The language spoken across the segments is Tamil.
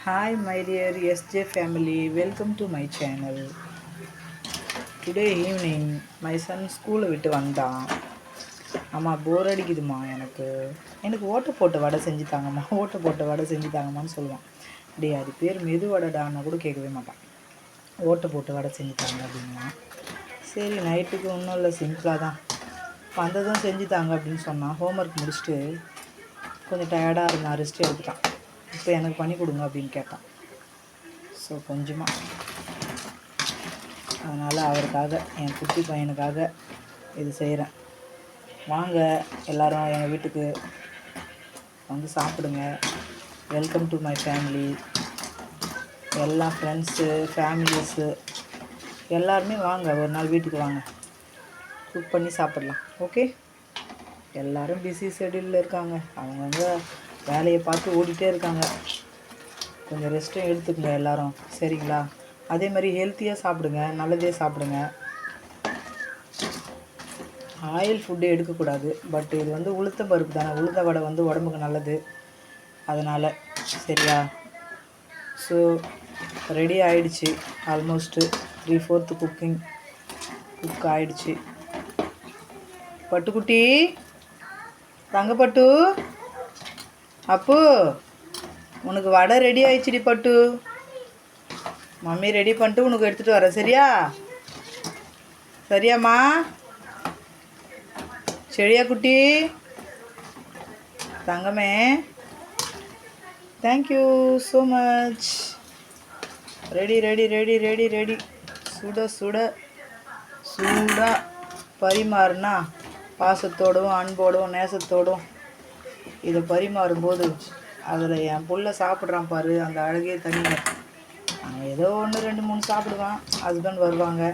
Hi my dear SJ family, welcome to my channel. Today evening my son ஸ்கூலை விட்டு வந்தான். அம்மா போர் அடிக்குதுமா எனக்கு ஓட்டை போட்ட வடை செஞ்சு தாங்கம்மா ஓட்டை போட்ட வடை செஞ்சு தாங்கம்மான்னு சொல்லுவான். அது பேர் மெது வடைடான்னா கூட கேட்கவே மாட்டான். ஓட்டை போட்டு வடை செஞ்சு தாங்க அப்படின்னா சரி நைட்டுக்கு ஒன்றும் இல்லை சிம்பிளாக தான் வந்ததும் செஞ்சு தாங்க அப்படின்னு சொன்னான். ஹோம்ஒர்க் முடிச்சுட்டு கொஞ்சம் டயர்டாக இருந்தான், ரெஸ்ட் எடுத்துட்டான். இப்போ எனக்கு பண்ணி கொடுங்க அப்படின்னு கேட்டான். ஸோ கொஞ்சமாக அதனால் அவருக்காக என் குட்டி பையனுக்காக இது செய்கிறேன். வாங்க எல்லோரும் எங்கள் வீட்டுக்கு வந்து சாப்பிடுங்க. Welcome to my family. எல்லா ஃப்ரெண்ட்ஸு ஃபேமிலிஸு எல்லாருமே வாங்க, ஒரு நாள் வீட்டுக்கு வாங்க, குக் பண்ணி சாப்பிட்லாம். ஓகே, எல்லோரும் பிஸி ஷெடியூலில் இருக்காங்க, அவங்கவுங்க வேலையை பார்த்து ஓடிட்டே இருக்காங்க. கொஞ்சம் ரெஸ்ட்டும் எடுத்துக்கங்க எல்லோரும், சரிங்களா? அதே மாதிரி ஹெல்த்தியாக சாப்பிடுங்க, நல்லதே சாப்பிடுங்க. ஆயில் ஃபுட்டு எடுக்கக்கூடாது. பட் இது வந்து உளுத்த பருப்பு தானே, உளுத்த வடை வந்து உடம்புக்கு நல்லது, அதனால் சரியா? ஸோ ரெடி ஆகிடுச்சு. ஆல்மோஸ்ட்டு 3/4 குக் ஆகிடுச்சு. பட்டுக்குட்டி, தங்கப்பட்டு, அப்பு உனக்கு வடை ரெடி ஆயிடுச்சுடி பட்டு. மம்மி ரெடி பண்ணிட்டு உனக்கு எடுத்துகிட்டு வரேன், சரியா? சரியாம்மா? சரியா குட்டி தங்கமே? Thank you so much. Ready ready ready ready ready. சுட சுட சூடாக பரிமாறுனா பாசத்தோடும் அன்போடும் நேசத்தோடும் இதை பரிமாறும்போது அதில் என் புள்ள சாப்பிட்றான் பாரு, அந்த அழகே தனிங்க. ஏதோ 1 2 3 சாப்பிடுவான். ஹஸ்பண்ட் வருவாங்க,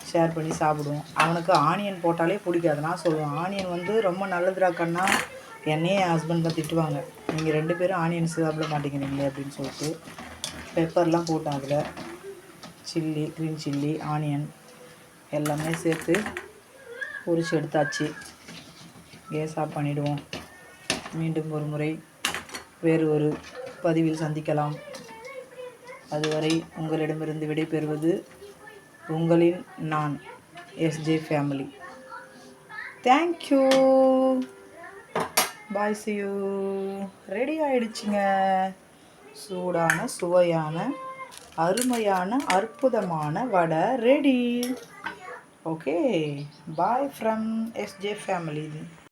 ஷேர் பண்ணி சாப்பிடுவோம். அவனுக்கு ஆனியன் போட்டாலே பிடிக்காது. நான் சொல்லுவேன், ஆனியன் வந்து ரொம்ப நல்லதுடா கண்ணா. என்னையே என் ஹஸ்பண்ட் தான் திட்டுவாங்க, நீங்கள் 2 பேரும் ஆனியன் சாப்பிட மாட்டேங்கிறீங்களே அப்படின்னு சொல்லிட்டு. பெப்பர்லாம் போட்டேன் அதில், சில்லி, க்ரீன் சில்லி, ஆனியன் எல்லாமே சேர்த்து பொரிச்சு எடுத்தாச்சு. கேஸ் ஆஃப் பண்ணிவிடுவோம். மீண்டும் ஒரு முறை வேறு ஒரு பதிவில் சந்திக்கலாம். அதுவரை உங்களிடமிருந்து விடைபெறுவது உங்களின் நான், SJ family. Thank you, bye, see you. Ready ஆகிடுச்சிங்க. சூடான சுவையான அருமையான அற்புதமான vada ready. Okay, bye from SJ family.